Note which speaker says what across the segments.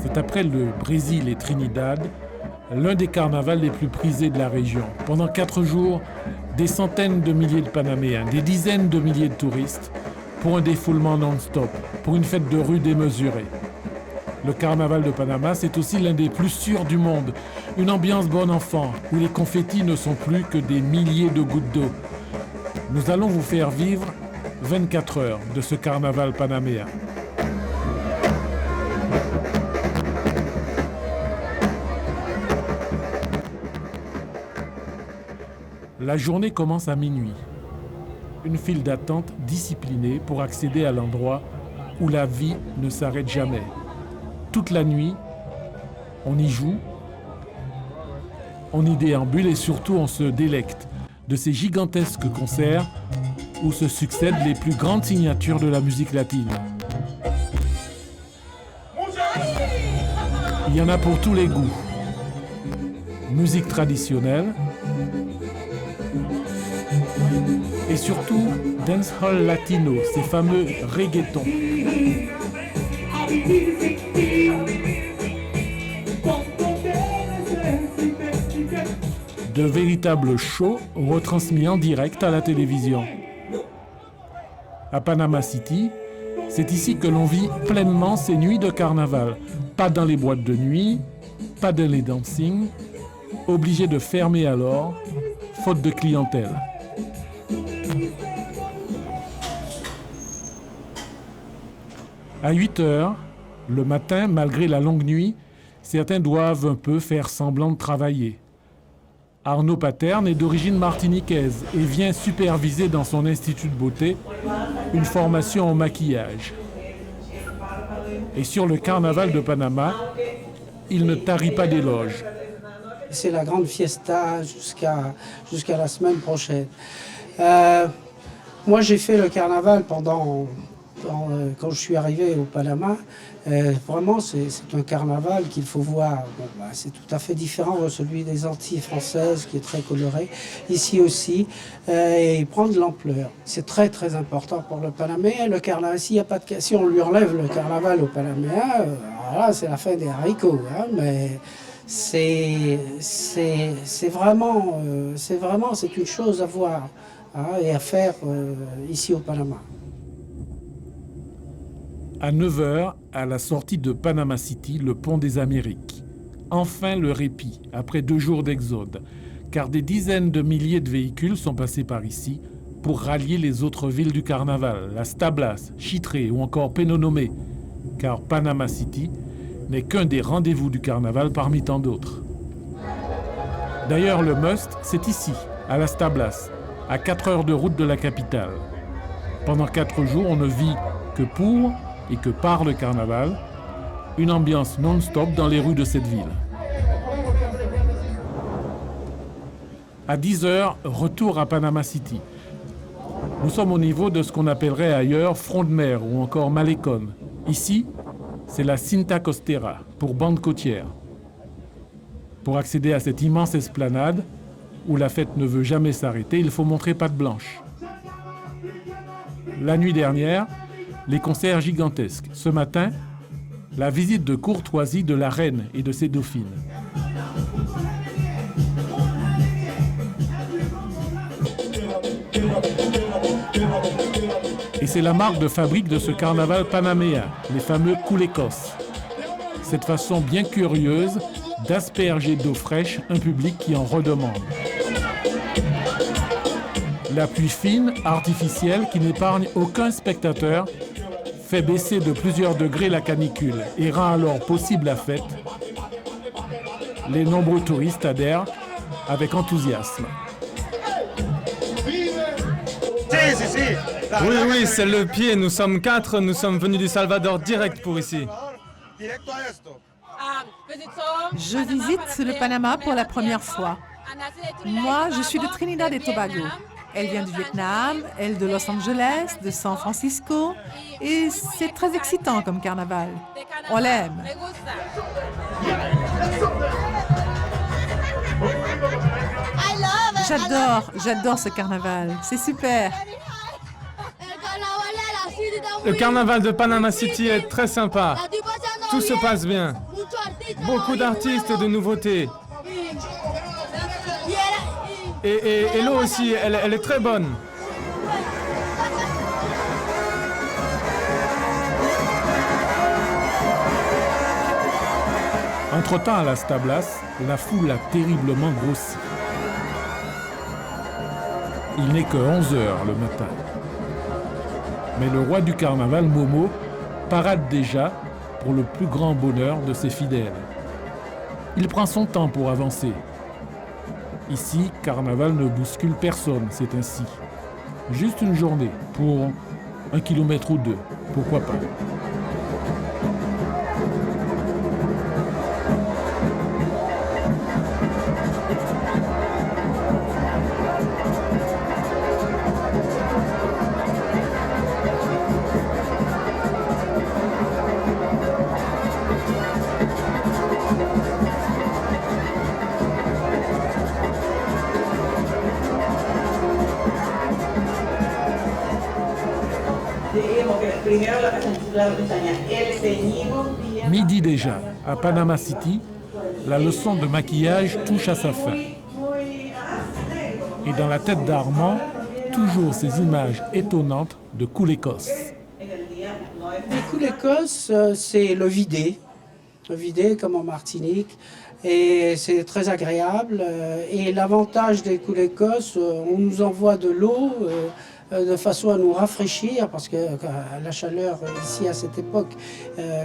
Speaker 1: C'est après le Brésil et Trinidad, l'un des carnavals les plus prisés de la région. Pendant 4 jours, des centaines de milliers de Panaméens, des dizaines de milliers de touristes, pour un défoulement non-stop, pour une fête de rue démesurée. Le carnaval de Panama, c'est aussi l'un des plus sûrs du monde. Une ambiance bon enfant, où les confettis ne sont plus que des milliers de gouttes d'eau. Nous allons vous faire vivre 24 heures de ce carnaval panaméen. La journée commence à minuit. Une file d'attente disciplinée pour accéder à l'endroit où la vie ne s'arrête jamais. Toute la nuit, on y joue, on y déambule et surtout on se délecte de ces gigantesques concerts où se succèdent les plus grandes signatures de la musique latine. Il y en a pour tous les goûts. Musique traditionnelle et surtout dancehall latino, ces fameux reggaetons. De véritables shows retransmis en direct à la télévision. À Panama City, c'est ici que l'on vit pleinement ces nuits de carnaval. Pas dans les boîtes de nuit, pas dans les dancing, obligé de fermer alors, faute de clientèle. À 8 heures, le matin, malgré la longue nuit, certains doivent un peu faire semblant de travailler. Arnaud Paterne est d'origine martiniquaise et vient superviser dans son institut de beauté une formation en maquillage. Et sur le carnaval de Panama, il ne tarit pas d'éloges.
Speaker 2: C'est la grande fiesta jusqu'à la semaine prochaine. Moi, j'ai fait le carnaval quand je suis arrivé au Panama. Vraiment, c'est un carnaval qu'il faut voir. Bon, c'est tout à fait différent de celui des Antilles françaises, qui est très coloré. Ici aussi, et il prend de l'ampleur. C'est très, très important pour le Panaméen. Le carnaval, si on lui enlève le carnaval au Panaméen, là, c'est la fin des haricots. Hein, mais c'est une chose à voir, hein, et à faire ici au Panama.
Speaker 1: À 9h, à la sortie de Panama City, le pont des Amériques. Enfin le répit, après 2 jours d'exode, car des dizaines de milliers de véhicules sont passés par ici pour rallier les autres villes du carnaval, Las Tablas, Chitré ou encore Penonomé, car Panama City n'est qu'un des rendez-vous du carnaval parmi tant d'autres. D'ailleurs, le must, c'est ici, à Las Tablas, à 4 heures de route de la capitale. Pendant 4 jours, on ne vit que pour et que par le carnaval, une ambiance non-stop dans les rues de cette ville. À 10h, retour à Panama City. Nous sommes au niveau de ce qu'on appellerait ailleurs front de mer ou encore Malecón. Ici, c'est la Cinta Costera, pour bande côtière. Pour accéder à cette immense esplanade, où la fête ne veut jamais s'arrêter, il faut montrer patte blanche. La nuit dernière, les concerts gigantesques. Ce matin, la visite de courtoisie de la reine et de ses dauphines. Et c'est la marque de fabrique de ce carnaval panaméen, les fameux culecos. Cette façon bien curieuse d'asperger d'eau fraîche un public qui en redemande. La pluie fine, artificielle, qui n'épargne aucun spectateur, fait baisser de plusieurs degrés la canicule et rend alors possible la fête. Les nombreux touristes adhèrent avec enthousiasme.
Speaker 3: Oui, c'est le pied. Nous sommes 4. Nous sommes venus du Salvador direct pour ici.
Speaker 4: Je visite le Panama pour la première fois. Moi, je suis de Trinidad et Tobago. Elle vient du Vietnam, elle de Los Angeles, de San Francisco. Et c'est très excitant comme carnaval. On l'aime. J'adore ce carnaval. C'est super.
Speaker 3: Le carnaval de Panama City est très sympa. Tout se passe bien. Beaucoup d'artistes et de nouveautés. Et l'eau aussi, elle est très bonne.
Speaker 1: Entre-temps, à Las Tablas, la foule a terriblement grossi. Il n'est que 11 heures le matin. Mais le roi du carnaval, Momo, parade déjà pour le plus grand bonheur de ses fidèles. Il prend son temps pour avancer. Ici, carnaval ne bouscule personne, c'est ainsi. Juste une journée, pour 1 kilomètre ou 2, pourquoi pas. Midi déjà, à Panama City, la leçon de maquillage touche à sa fin. Et dans la tête d'Armand, toujours ces images étonnantes de Culecos.
Speaker 2: Les Culecos, c'est le vidé comme en Martinique. Et c'est très agréable. Et l'avantage des Culecos, on nous envoie de l'eau de façon à nous rafraîchir, parce que la chaleur ici à cette époque,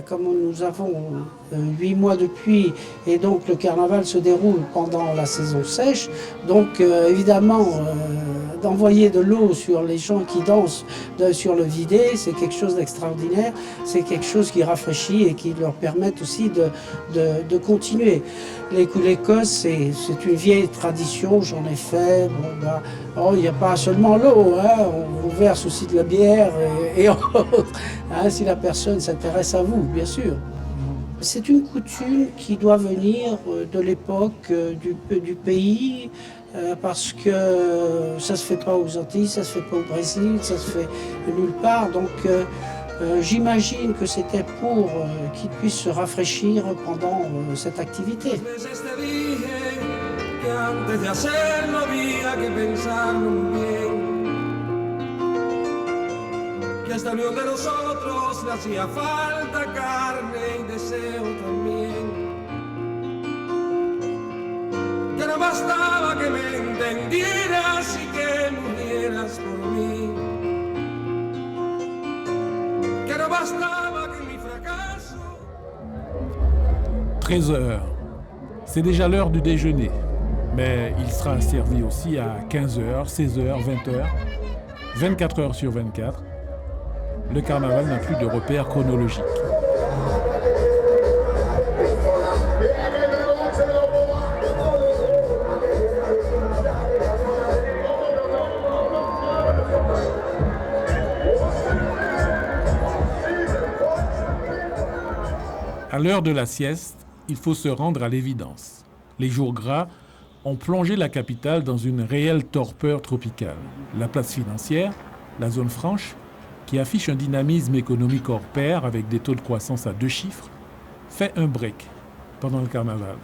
Speaker 2: comme nous avons 8 mois de pluie, et donc le carnaval se déroule pendant la saison sèche, donc évidemment d'envoyer de l'eau sur les gens qui dansent sur le vidé, c'est quelque chose d'extraordinaire, c'est quelque chose qui rafraîchit et qui leur permet aussi de continuer. Les Culecos, c'est une vieille tradition, j'en ai fait. Il n'y a pas seulement l'eau, hein, on verse aussi de la bière et autres, hein, si la personne s'intéresse à vous, bien sûr. C'est une coutume qui doit venir de l'époque du pays, parce que ça ne se fait pas aux Antilles, ça ne se fait pas au Brésil, ça ne se fait nulle part. Donc j'imagine que c'était pour qu'ils puissent se rafraîchir pendant cette activité.
Speaker 5: Que esta unión de nosotros le hacía falta carne y deseo también. Que no bastaba que me entendieras y que murieras por mí. Que no bastaba que mi fracaso.
Speaker 1: 13 heures. C'est déjà l'heure du déjeuner. Mais il sera servi aussi à 15 heures, 16 heures, 20 heures, 24 heures sur 24. Le carnaval n'a plus de repères chronologiques. À l'heure de la sieste, il faut se rendre à l'évidence. Les jours gras ont plongé la capitale dans une réelle torpeur tropicale. La place financière, la zone franche, qui affiche un dynamisme économique hors pair avec des taux de croissance à 2 chiffres, fait un break pendant le carnaval.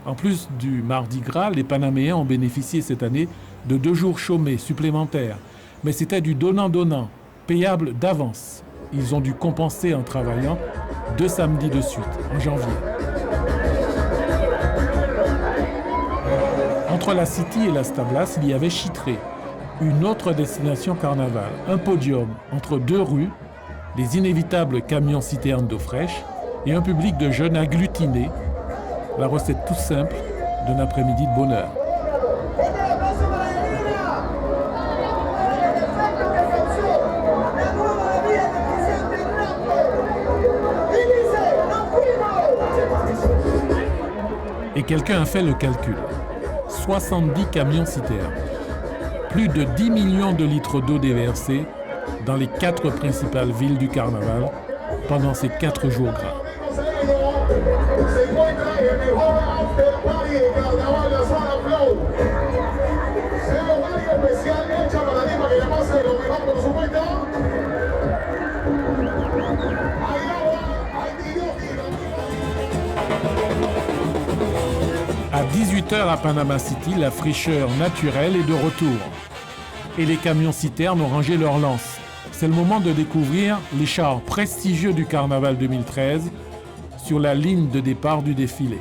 Speaker 1: En plus du Mardi Gras, les Panaméens ont bénéficié cette année de 2 jours chômés supplémentaires. Mais c'était du donnant-donnant, payable d'avance. Ils ont dû compenser en travaillant 2 samedis de suite, en janvier. Entre la City et Las Tablas, il y avait Chitré, une autre destination carnaval, un podium entre 2 rues, les inévitables camions-citernes d'eau fraîche et un public de jeunes agglutinés, la recette toute simple d'un après-midi de bonheur. Et quelqu'un a fait le calcul. 70 camions-citernes. Plus de 10 millions de litres d'eau déversés dans les 4 principales villes du carnaval pendant ces 4 jours gras. 18h à Panama City, la fraîcheur naturelle est de retour. Et les camions-citernes ont rangé leurs lances. C'est le moment de découvrir les chars prestigieux du Carnaval 2013 sur la ligne de départ du défilé.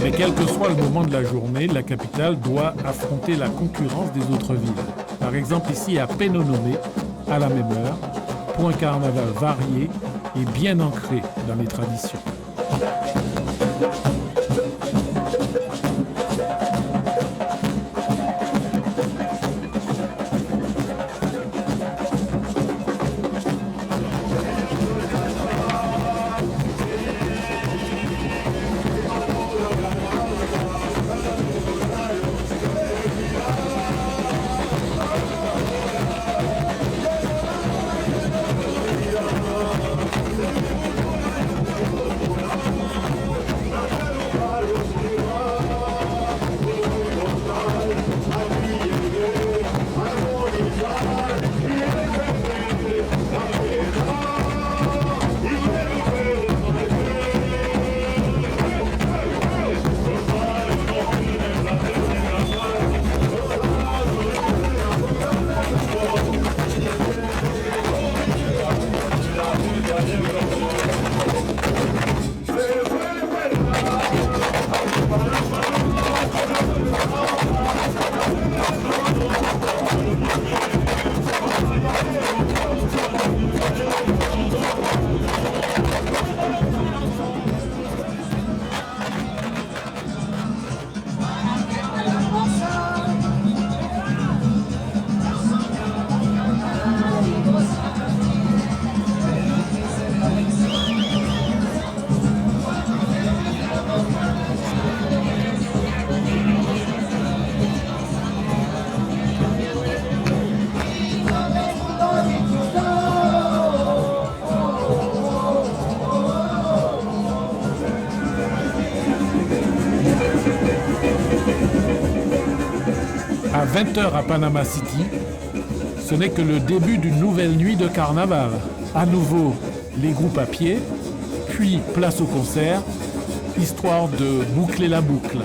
Speaker 1: Mais quel que soit le moment de la journée, la capitale doit affronter la concurrence des autres villes. Par exemple ici à Penonomé, à la même heure, pour un carnaval varié et bien ancré dans les traditions. À 20h à Panama City, ce n'est que le début d'une nouvelle nuit de carnaval. À nouveau, les groupes à pied, puis place au concert, histoire de boucler la boucle.